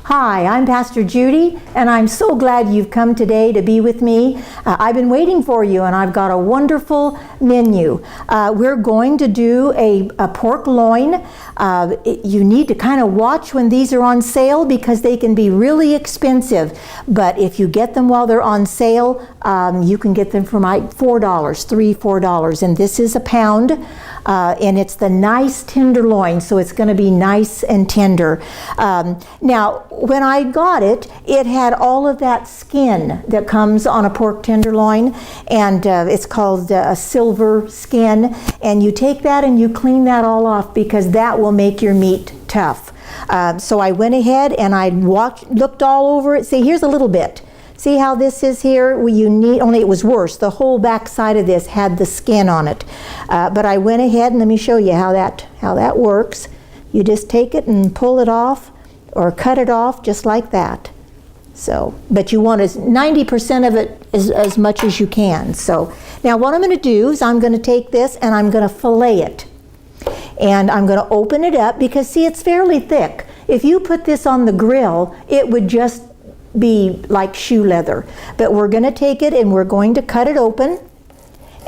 Hi, I'm Pastor Judy, and I'm so glad you've come today to be with me. I've been waiting for you, and I've got a wonderful menu. We're going to do a pork loin. You need to kind of watch when these are on sale because they can be really expensive. But if you get them while they're on sale, you can get them for like $4, $4. And this is a pound, and it's the nice tenderloin, so it's going to be nice and tender. Now, when I got it, it had all of that skin that comes on a pork tenderloin, and it's called a silver skin, and you take that and you clean that all off because that will make your meat tough. So I went ahead and I looked all over it. See, here's a little bit. See how this is here? Well, only it was worse. The whole back side of this had the skin on it. But I went ahead and let me show you how that works. You just take it and pull it off, or cut it off just like that. So, but you want 90% of it as much as you can. So now what I'm going to do is I'm going to take this and I'm going to fillet it. And I'm going to open it up because see, it's fairly thick. If you put this on the grill, it would just be like shoe leather. But we're going to take it and we're going to cut it open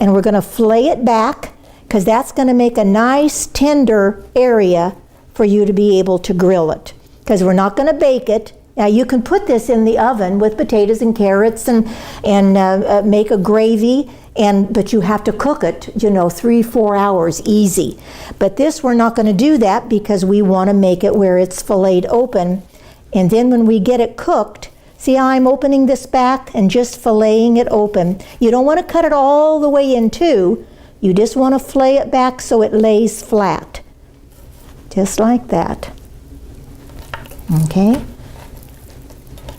and we're going to fillet it back because that's going to make a nice tender area for you to be able to grill it. Because we're not going to bake it. Now you can put this in the oven with potatoes and carrots and make a gravy, but you have to cook it, 3-4 hours easy. But this we're not going to do that because we want to make it where it's filleted open. And then when we get it cooked, see how I'm opening this back and just filleting it open. You don't want to cut it all the way in two. You just want to fillet it back so it lays flat. Just like that. Okay,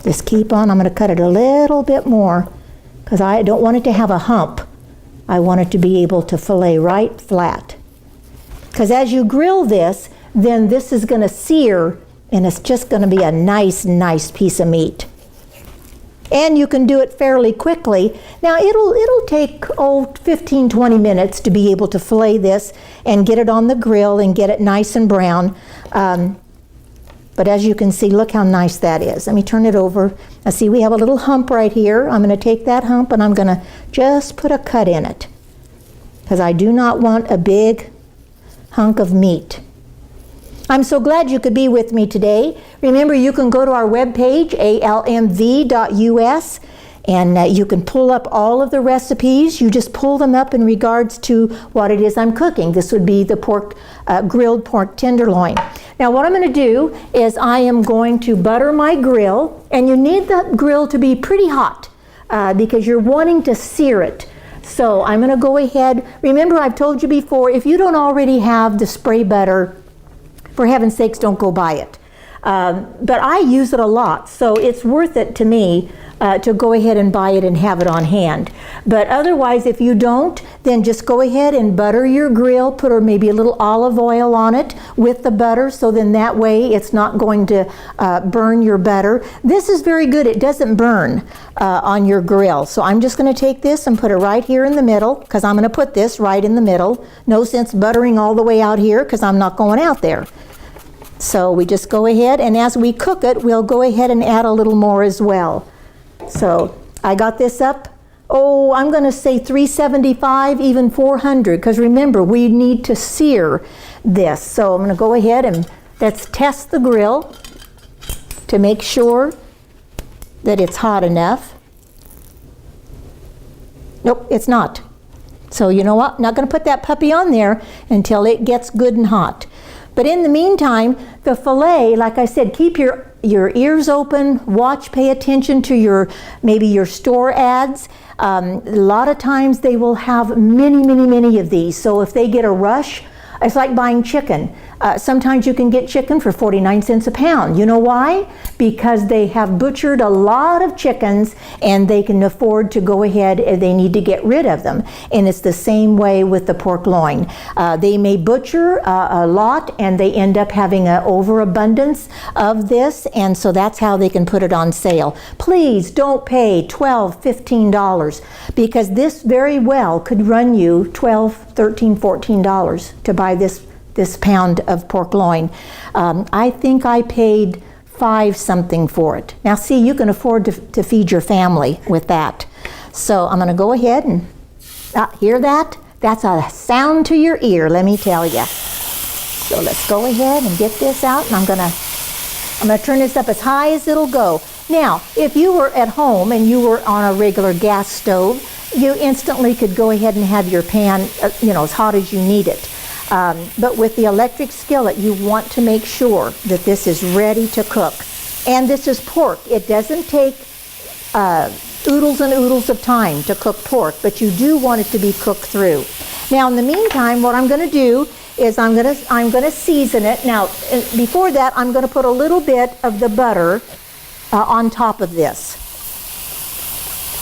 just keep on. I'm going to cut it a little bit more because I don't want it to have a hump. I want it to be able to fillet right flat. Because as you grill this, then this is going to sear and it's just going to be a nice piece of meat. And you can do it fairly quickly. Now it'll take 15-20 minutes to be able to fillet this and get it on the grill and get it nice and brown. But as you can see, look how nice that is. Let me turn it over. Now see, we have a little hump right here. I'm going to take that hump and I'm going to just put a cut in it because I do not want a big hunk of meat. I'm so glad you could be with me today. Remember, you can go to our webpage, almv.us, and you can pull up all of the recipes. You just pull them up in regards to what it is I'm cooking. This would be the grilled pork tenderloin. Now what I'm going to do is I am going to butter my grill, and you need the grill to be pretty hot because you're wanting to sear it. So I'm going to go ahead. Remember, I've told you before, if you don't already have the spray butter, for heaven's sakes, don't go buy it. But I use it a lot, so it's worth it to me to go ahead and buy it and have it on hand. But otherwise, if you don't, then just go ahead and butter your grill, put maybe a little olive oil on it with the butter, so then that way it's not going to burn your butter. This is very good. It doesn't burn on your grill. So I'm just going to take this and put it right here in the middle because I'm going to put this right in the middle. No sense buttering all the way out here because I'm not going out there. So we just go ahead, and as we cook it, we'll go ahead and add a little more as well. So I got this up, I'm going to say 375, even 400, because remember, we need to sear this. So I'm going to go ahead and let's test the grill to make sure that it's hot enough. Nope, it's not. So you know what? I'm not going to put that puppy on there until it gets good and hot. But in the meantime, the fillet, like I said, keep your ears open, watch, pay attention to maybe your store ads. A lot of times they will have many of these. So if they get a rush, it's like buying chicken. Sometimes you can get chicken for 49 cents a pound. You know why? Because they have butchered a lot of chickens and they can afford to go ahead and they need to get rid of them. And it's the same way with the pork loin. They may butcher a lot and they end up having an overabundance of this, and so that's how they can put it on sale. Please don't pay $12, $15 because this very well could run you $12, $13, $14 to buy this pound of pork loin. I think I paid 5 something for it. Now see, you can afford to feed your family with that. So I'm going to go ahead and hear that? That's a sound to your ear, let me tell you. So let's go ahead and get this out, and I'm going to turn this up as high as it'll go. Now, if you were at home and you were on a regular gas stove, you instantly could go ahead and have your pan, as hot as you need it. But with the electric skillet, you want to make sure that this is ready to cook. And this is pork. It doesn't take oodles and oodles of time to cook pork, but you do want it to be cooked through. Now, in the meantime, what I'm going to do is I'm going to season it. Now, before that, I'm going to put a little bit of the butter on top of this,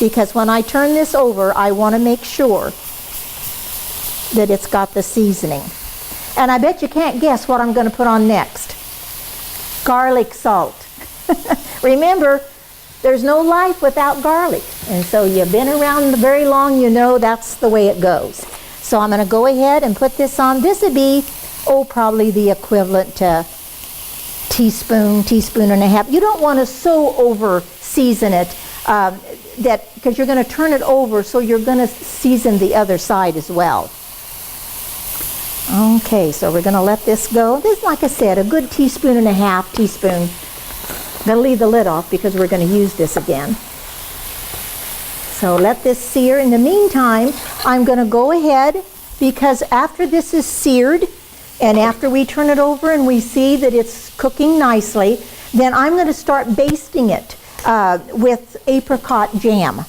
because when I turn this over, I want to make sure that it's got the seasoning. And I bet you can't guess what I'm going to put on next. Garlic salt. Remember, there's no life without garlic. And so you've been around very long, you know that's the way it goes. So I'm going to go ahead and put this on. This would be, probably the equivalent to teaspoon and a half. You don't want to so over season it because you're going to turn it over, so you're going to season the other side as well. Okay, so we're going to let this go. This, like I said, a good teaspoon and a half teaspoon. I'm going to leave the lid off because we're going to use this again. So let this sear. In the meantime, I'm going to go ahead, because after this is seared and after we turn it over and we see that it's cooking nicely, then I'm going to start basting it with apricot jam.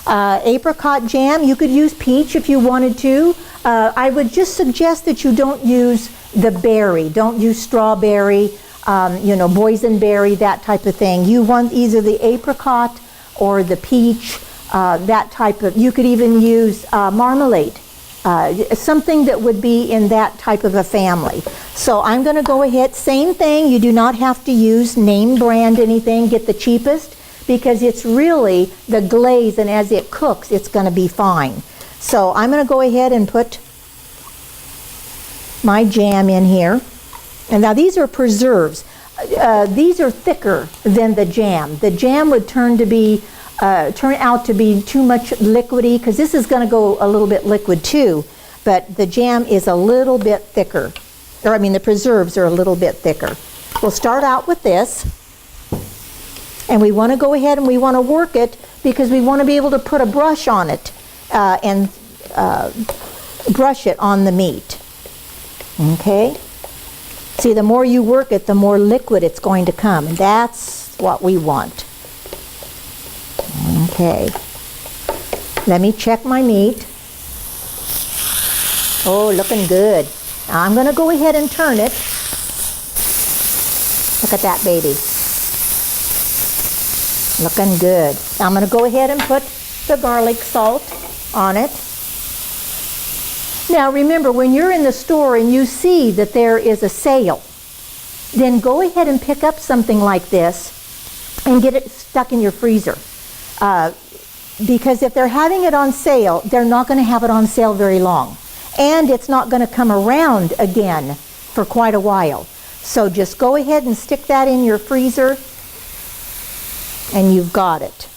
Apricot jam, you could use peach if you wanted to. I would just suggest that you don't use the berry. Don't use strawberry, boysenberry, that type of thing. You want either the apricot or the peach, that type of, you could even use marmalade, something that would be in that type of a family. So I'm going to go ahead, same thing, you do not have to use name brand anything, get the cheapest, because it's really the glaze, and as it cooks, it's going to be fine. So I'm going to go ahead and put my jam in here. And now these are preserves. These are thicker than the jam. The jam would turn out to be too much liquidy, because this is going to go a little bit liquid too. But the jam is a little bit thicker. The preserves are a little bit thicker. We'll start out with this. And we want to go ahead and we want to work it, because we want to be able to put a brush on it and brush it on the meat. Okay? See, the more you work it, the more liquid it's going to come. And that's what we want. Okay. Let me check my meat. Oh, looking good. Now I'm going to go ahead and turn it. Look at that baby. Looking good. Now I'm going to go ahead and put the garlic salt on it. Now remember, when you're in the store and you see that there is a sale, then go ahead and pick up something like this and get it stuck in your freezer. Because if they're having it on sale, they're not going to have it on sale very long. And it's not going to come around again for quite a while. So just go ahead and stick that in your freezer, and you've got it.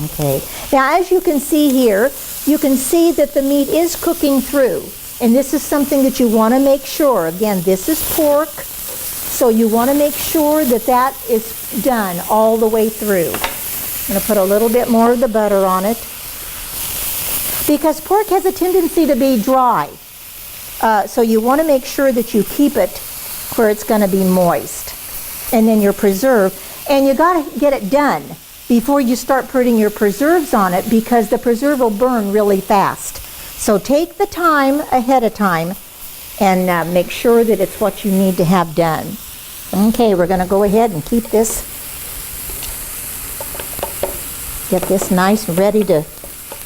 Okay. Now, as you can see here, you can see that the meat is cooking through. And this is something that you want to make sure. Again, this is pork, so you want to make sure that that is done all the way through. I'm going to put a little bit more of the butter on it, because pork has a tendency to be dry. So you want to make sure that you keep it where it's going to be moist. And then your preserve. And you got to get it done before you start putting your preserves on it, because the preserve will burn really fast. So take the time ahead of time and make sure that it's what you need to have done. Okay, we're going to go ahead and keep this, get this nice and ready to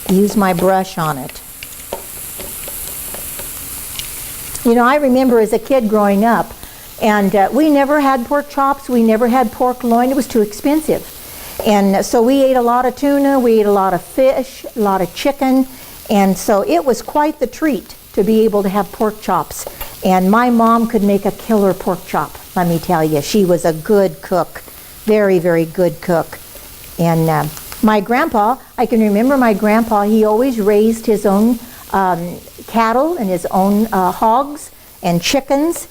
use my brush on it. I remember as a kid growing up, and we never had pork chops, we never had pork loin, it was too expensive. And so we ate a lot of tuna, we ate a lot of fish, a lot of chicken, and so it was quite the treat to be able to have pork chops. And my mom could make a killer pork chop, let me tell you. She was a good cook. Very, very good cook. And my grandpa, I can remember my grandpa, he always raised his own cattle and his own hogs and chickens.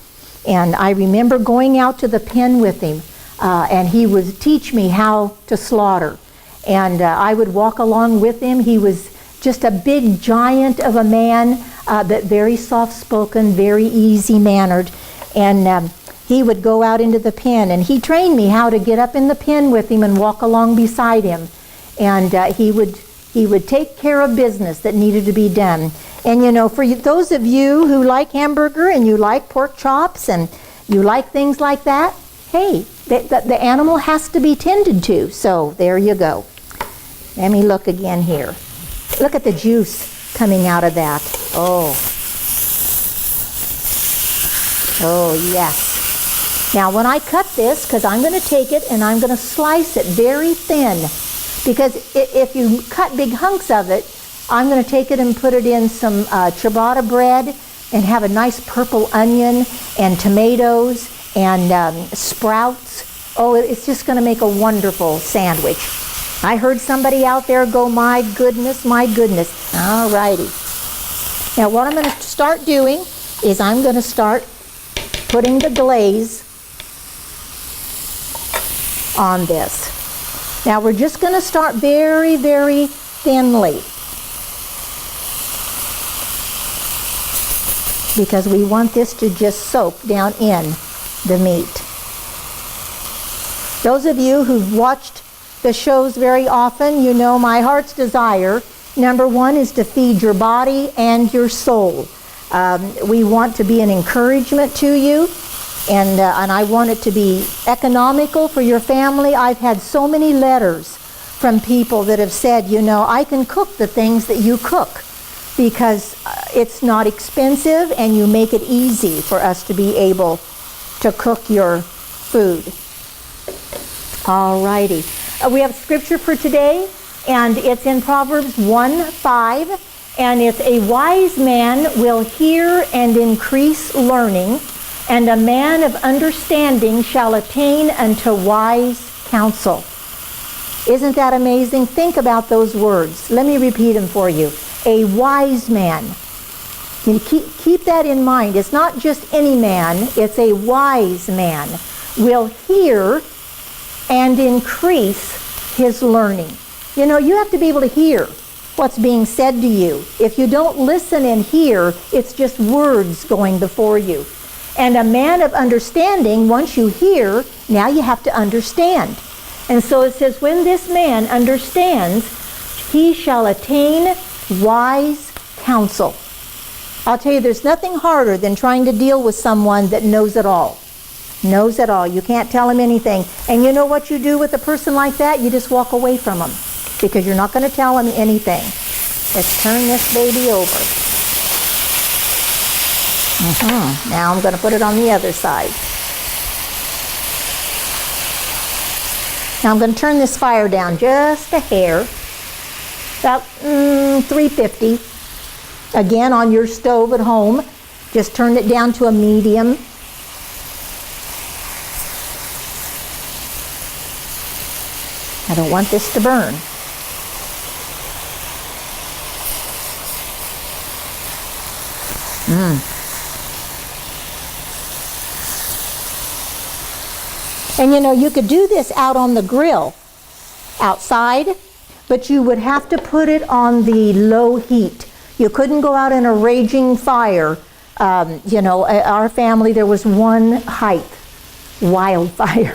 And I remember going out to the pen with him, and he would teach me how to slaughter. And I would walk along with him. He was just a big giant of a man, but very soft-spoken, very easy-mannered. And he would go out into the pen, and he trained me how to get up in the pen with him and walk along beside him. And he would take care of business that needed to be done. And you know, for those of you who like hamburger and you like pork chops and you like things like that, hey, the animal has to be tended to. So there you go. Let me look again here. Look at the juice coming out of that. Oh. Oh, yes. Now when I cut this, because I'm going to take it and I'm going to slice it very thin, because if you cut big hunks of it, I'm going to take it and put it in some ciabatta bread and have a nice purple onion and tomatoes and sprouts. Oh, it's just going to make a wonderful sandwich. I heard somebody out there go, my goodness, my goodness. All righty. Now what I'm going to start doing is I'm going to start putting the glaze on this. Now we're just going to start very, very thinly, because we want this to just soak down in the meat. Those of you who've watched the shows very often, you know my heart's desire, number one, is to feed your body and your soul. We want to be an encouragement to you, and I want it to be economical for your family. I've had so many letters from people that have said, you know, I can cook the things that you cook because it's not expensive and you make it easy for us to be able to cook your food. All righty. We have scripture for today, and it's in Proverbs 1:5, and it's a wise man will hear and increase learning, and a man of understanding shall attain unto wise counsel. Isn't that amazing? Think about those words. Let me repeat them for you. A wise man. You keep that in mind. It's not just any man, it's a wise man will hear and increase his learning. You know, you have to be able to hear what's being said to you. If you don't listen and hear, it's just words going before you. And a man of understanding, once you hear, now you have to understand. And so it says, when this man understands, he shall attain wise counsel. I'll tell you, there's nothing harder than trying to deal with someone that knows it all. Knows it all. You can't tell him anything. And you know what you do with a person like that? You just walk away from them, because you're not going to tell him anything. Let's turn this baby over. Now I'm going to put it on the other side. Now I'm going to turn this fire down just a hair, about 350. Again, on your stove at home, just turn it down to a medium. I don't want this to burn. And you know, you could do this out on the grill, outside, but you would have to put it on the low heat. You couldn't go out in a raging fire. You know, our family, there was one height wildfire.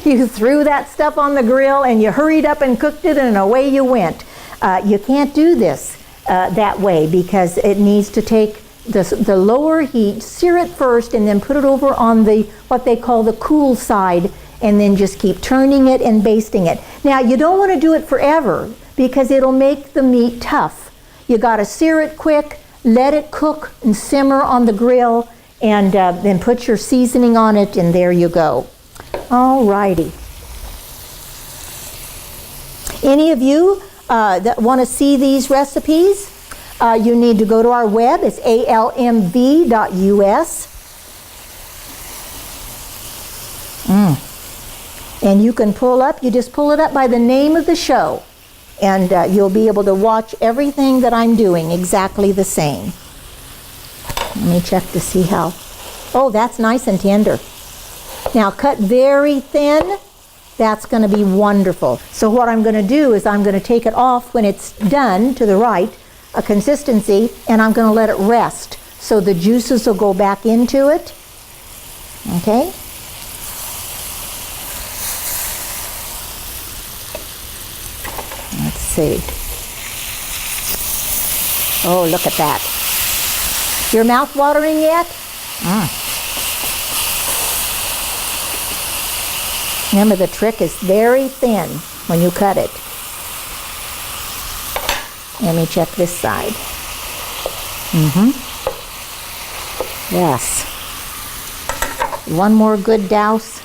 You threw that stuff on the grill and you hurried up and cooked it, and away you went. You can't do this that way, because it needs to take the lower heat, sear it first, and then put it over on the what they call the cool side, and then just keep turning it and basting it. Now you don't want to do it forever, because it'll make the meat tough. You got to sear it quick, let it cook and simmer on the grill, and then put your seasoning on it, and there you go. All righty. Any of you that want to see these recipes, you need to go to our web. It's almv.us. And you can pull up, you just pull it up by the name of the show, and you'll be able to watch everything that I'm doing exactly the same. Let me check to see how. Oh, that's nice and tender. Now cut very thin. That's going to be wonderful. So what I'm going to do is I'm going to take it off when it's done to the right, a consistency, and I'm going to let it rest so the juices will go back into it. Okay? Let's see. Oh, look at that. Your mouth watering yet? Remember, the trick is very thin when you cut it. Let me check this side. Yes. One more good douse.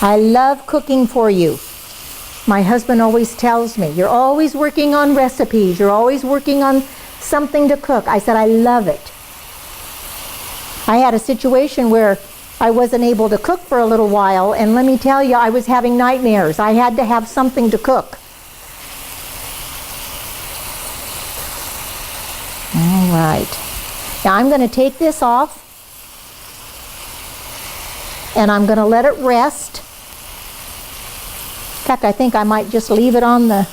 I love cooking for you. My husband always tells me, you're always working on recipes, you're always working on something to cook. I said, I love it. I had a situation where I wasn't able to cook for a little while, and let me tell you, I was having nightmares. I had to have something to cook. All right. Now I'm going to take this off, and I'm going to let it rest. In fact, I think I might just leave it on the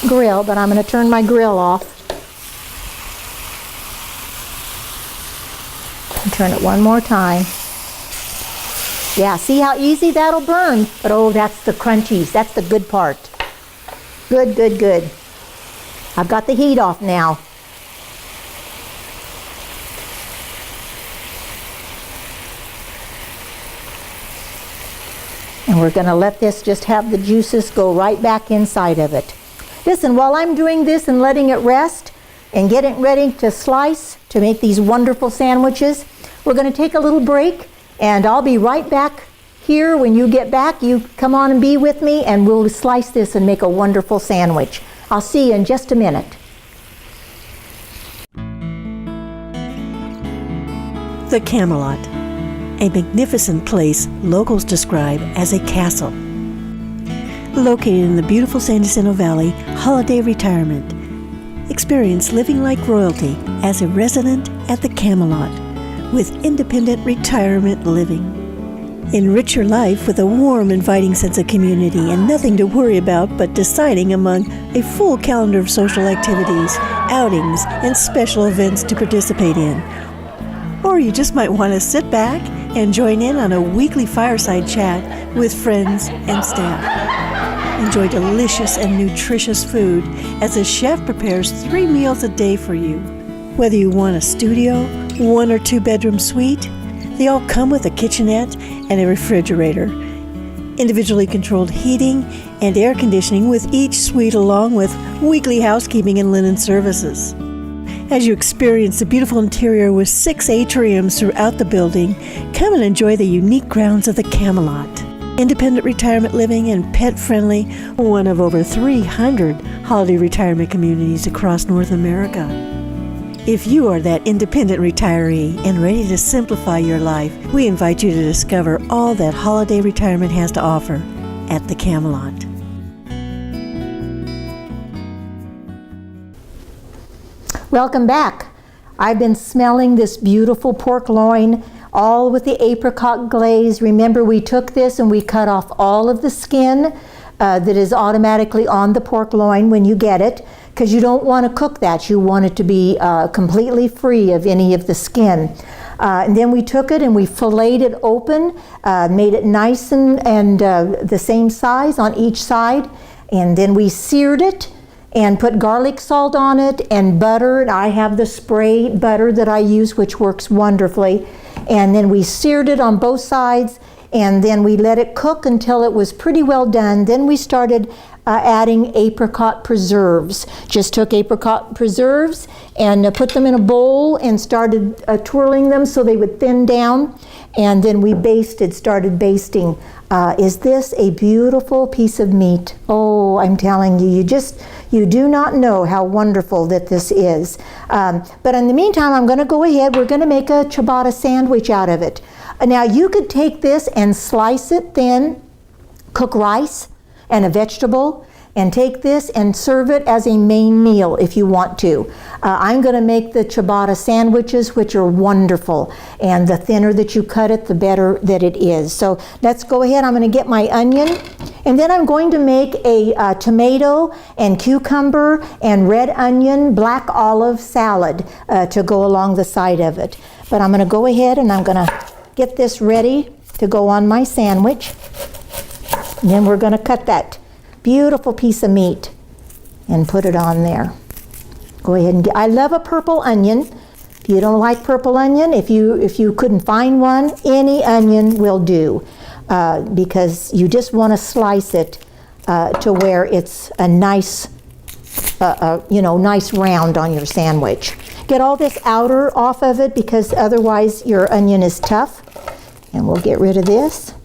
grill, but I'm going to turn my grill off. And turn it one more time. Yeah, see how easy that'll burn? But oh, that's the crunchies. That's the good part. Good, good, good. I've got the heat off now. And we're going to let this just have the juices go right back inside of it. Listen, while I'm doing this and letting it rest and getting ready to slice to make these wonderful sandwiches, we're going to take a little break, and I'll be right back here. When you get back, you come on and be with me, and we'll slice this and make a wonderful sandwich. I'll see you in just a minute. The Camelot, a magnificent place locals describe as a castle. Located in the beautiful San Jacinto Valley, holiday retirement. Experience living like royalty as a resident at the Camelot with independent retirement living. Enrich your life with a warm, inviting sense of community and nothing to worry about but deciding among a full calendar of social activities, outings, and special events to participate in. Or you just might want to sit back and join in on a weekly fireside chat with friends and staff. Enjoy delicious and nutritious food as a chef prepares 3 meals a day for you. Whether you want a studio, 1 or 2 bedroom suite, they all come with a kitchenette and a refrigerator. Individually controlled heating and air conditioning with each suite, along with weekly housekeeping and linen services. As you experience the beautiful interior with 6 atriums throughout the building, come and enjoy the unique grounds of the Camelot. Independent retirement living and pet-friendly, one of over 300 holiday retirement communities across North America. If you are that independent retiree and ready to simplify your life, we invite you to discover all that holiday retirement has to offer at the Camelot. Welcome back. I've been smelling this beautiful pork loin, all with the apricot glaze. Remember, we took this and we cut off all of the skin that is automatically on the pork loin when you get it, because you don't want to cook that. You want it to be completely free of any of the skin. And then we took it and we filleted it open, made it nice and the same size on each side, and then we seared it and put garlic salt on it and butter. And I have the spray butter that I use, which works wonderfully. And then we seared it on both sides, and then we let it cook until it was pretty well done. Then we started adding apricot preserves. Just took apricot preserves and put them in a bowl and started twirling them so they would thin down. And then we started basting. Is this a beautiful piece of meat? Oh, I'm telling you, you do not know how wonderful that this is. But in the meantime, I'm going to go ahead. We're going to make a ciabatta sandwich out of it. Now, you could take this and slice it thin, cook rice and a vegetable, and take this and serve it as a main meal if you want to. I'm going to make the ciabatta sandwiches, which are wonderful. And the thinner that you cut it, the better that it is. So let's go ahead. I'm going to get my onion. And then I'm going to make a tomato and cucumber and red onion, black olive salad to go along the side of it. But I'm going to go ahead and I'm going to get this ready to go on my sandwich. And then we're going to cut that beautiful piece of meat and put it on there. Go ahead and I love a purple onion. If you don't like purple onion, if you couldn't find one, any onion will do, because you just want to slice it to where it's a nice, nice round on your sandwich. Get all this outer off of it because otherwise your onion is tough. And we'll get rid of this.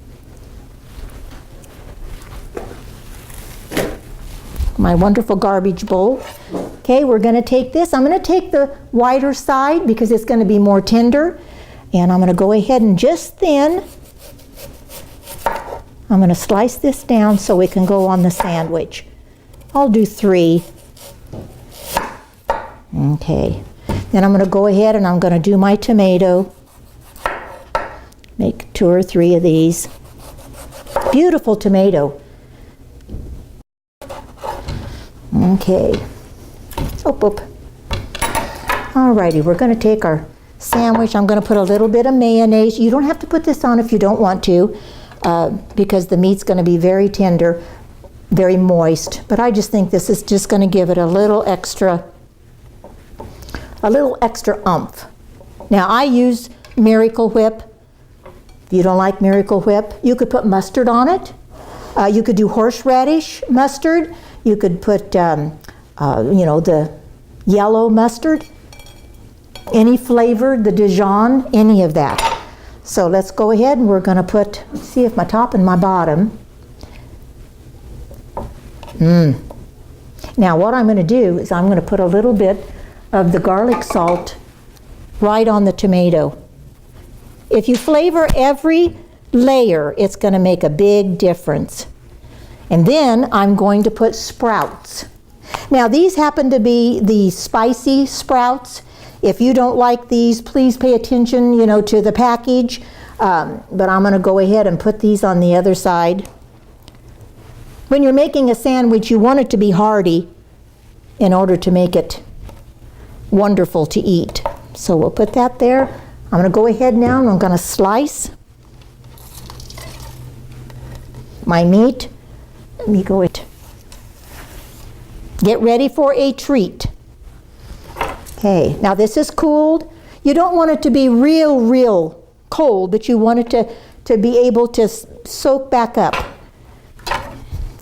My wonderful garbage bowl. Okay, we're going to take this. I'm going to take the wider side because it's going to be more tender. And I'm going to go ahead and just thin. I'm going to slice this down so it can go on the sandwich. I'll do 3. Okay. Then I'm going to go ahead and I'm going to do my tomato. Make 2 or 3 of these. Beautiful tomato. Okay. Alrighty, we're going to take our sandwich. I'm going to put a little bit of mayonnaise. You don't have to put this on if you don't want to, because the meat's going to be very tender, very moist. But I just think this is just going to give it a little extra oomph. Now I use Miracle Whip. If you don't like Miracle Whip, you could put mustard on it. You could do horseradish mustard. You could put, the yellow mustard, any flavored, the Dijon, any of that. So let's go ahead and we're going to put, let's see if my top and my bottom. Now what I'm going to do is I'm going to put a little bit of the garlic salt right on the tomato. If you flavor every layer, it's going to make a big difference. And then I'm going to put sprouts. Now these happen to be the spicy sprouts. If you don't like these, please pay attention, to the package. But I'm going to go ahead and put these on the other side. When you're making a sandwich, you want it to be hearty in order to make it wonderful to eat. So we'll put that there. I'm going to go ahead now and I'm going to slice my meat. Let me go it. Get ready for a treat. Okay, now this is cooled. You don't want it to be real cold, but you want it to be able to soak back up.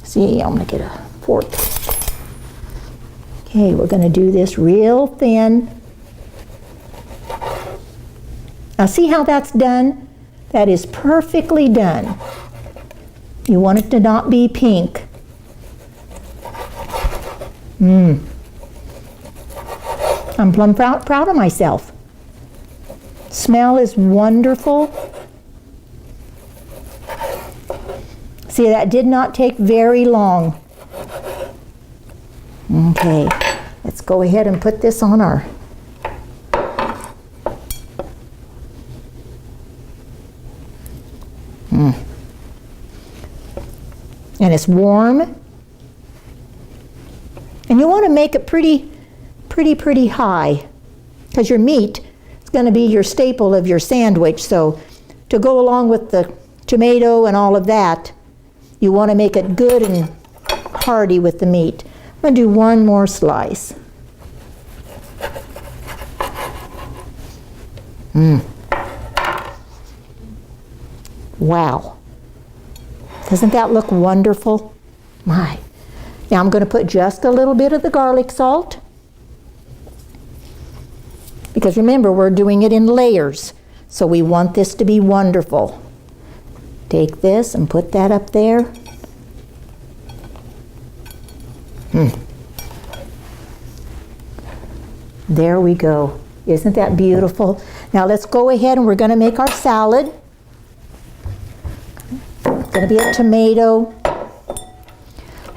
See, I'm going to get a fork. Okay, we're going to do this real thin. Now see how that's done? That is perfectly done. You want it to not be pink. I'm plumb proud of myself. Smell is wonderful. See, that did not take very long. Okay, let's go ahead and put this on our and it's warm. And you want to make it pretty high, because your meat is going to be your staple of your sandwich. So to go along with the tomato and all of that, you want to make it good and hearty with the meat. I'm going to do one more slice. Wow. Doesn't that look wonderful? My. Now I'm going to put just a little bit of the garlic salt, because remember, we're doing it in layers, so we want this to be wonderful. Take this and put that up there. There we go. Isn't that beautiful? Now let's go ahead and we're going to make our salad. It's going to be a tomato.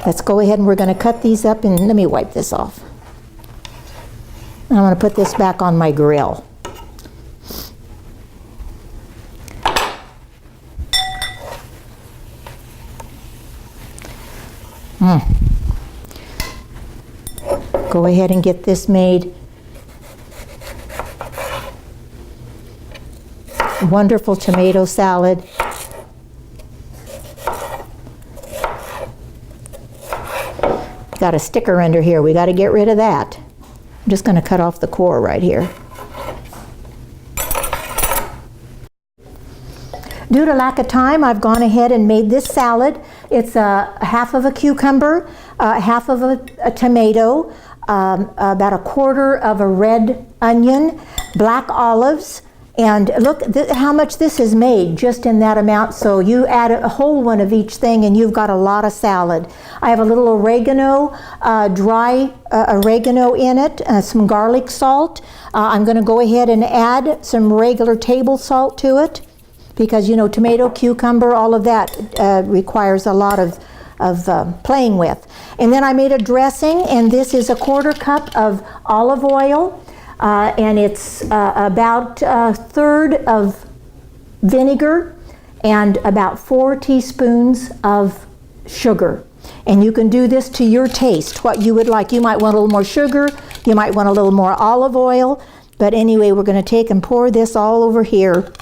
Let's go ahead and we're going to cut these up, and let me wipe this off. I'm going to put this back on my grill. Go ahead and get this made. Wonderful tomato salad. Got a sticker under here. We got to get rid of that. I'm just going to cut off the core right here. Due to lack of time, I've gone ahead and made this salad. It's half of a cucumber, half of a tomato, about a quarter of a red onion, black olives, and look how much this is made just in that amount. So you add a whole one of each thing and you've got a lot of salad. I have a little oregano, dry oregano in it, some garlic salt. I'm going to go ahead and add some regular table salt to it, because you know, tomato, cucumber, all of that requires a lot of playing with. And then I made a dressing, and this is a quarter cup of olive oil. And it's about a third of vinegar and about 4 teaspoons of sugar. And you can do this to your taste, what you would like. You might want a little more sugar, you might want a little more olive oil, but anyway, we're going to take and pour this all over here.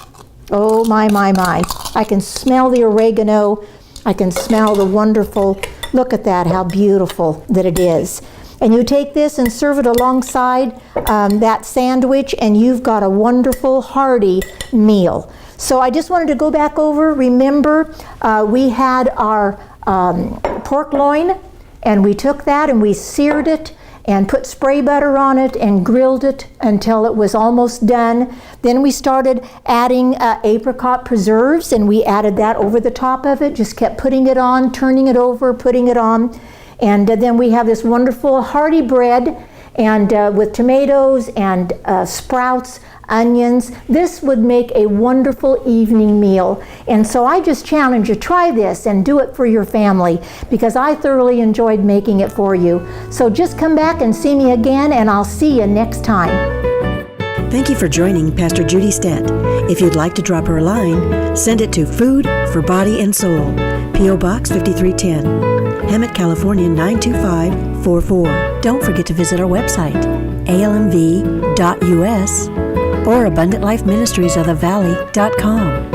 Oh my, my, my. I can smell the oregano. I can smell the wonderful, look at that, how beautiful that it is. And you take this and serve it alongside that sandwich, and you've got a wonderful, hearty meal. So I just wanted to go back over. Remember, we had our pork loin, and we took that and we seared it and put spray butter on it and grilled it until it was almost done. Then we started adding apricot preserves, and we added that over the top of it, just kept putting it on, turning it over, putting it on. And then we have this wonderful hearty bread, and with tomatoes and sprouts, onions. This would make a wonderful evening meal. And so I just challenge you, try this and do it for your family, because I thoroughly enjoyed making it for you. So just come back and see me again, and I'll see you next time. Thank you for joining Pastor Judy Stett. If you'd like to drop her a line, send it to Food for Body and Soul, P.O. Box 5310, Hemet, California 92544. Don't forget to visit our website, almv.us, or AbundantLifeMinistriesOfTheValley.com.